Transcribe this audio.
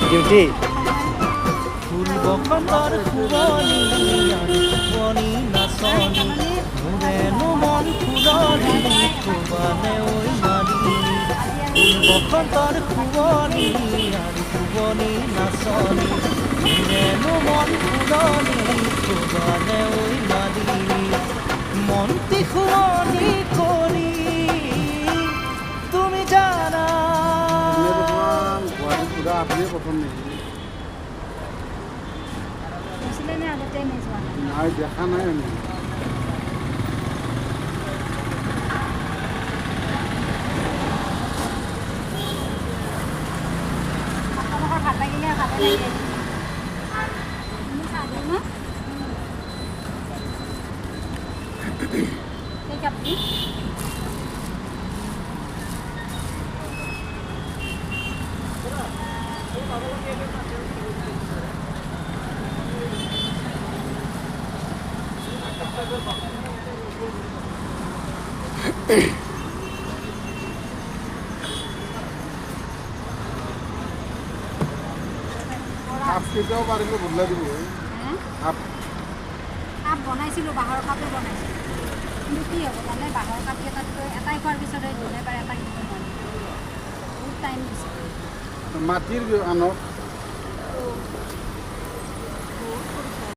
duty ফুল বসন্তৰ ফুলনি আৰু ফুলনি নাচনি মোৰেনো মন ফুলনি থবানে ঐ মালিনী ফুল বসন্তৰ ফুলনি আৰু ফুলনি নাচনি মোৰেনো মন ফুলনি থবানে ঐ মালিনী মনটি শুৱনি কৰি তুমি জানা পুরা আপনি প্রথম নেই নাই দেখা নাই আমি আপকেটাও পারিলে বদলা দিব আপ কাপ বনাইছিলোঁ বাঁহৰ কাপে বনাইছিলোঁ কিন্তু কি হ'ব জানে বাঁহৰ কাপ কেইটাতকৈ এটাই খোৱাৰ পিছতে দুবাৰ এটা বহুত টাইম দিছে মাটিৰ আনক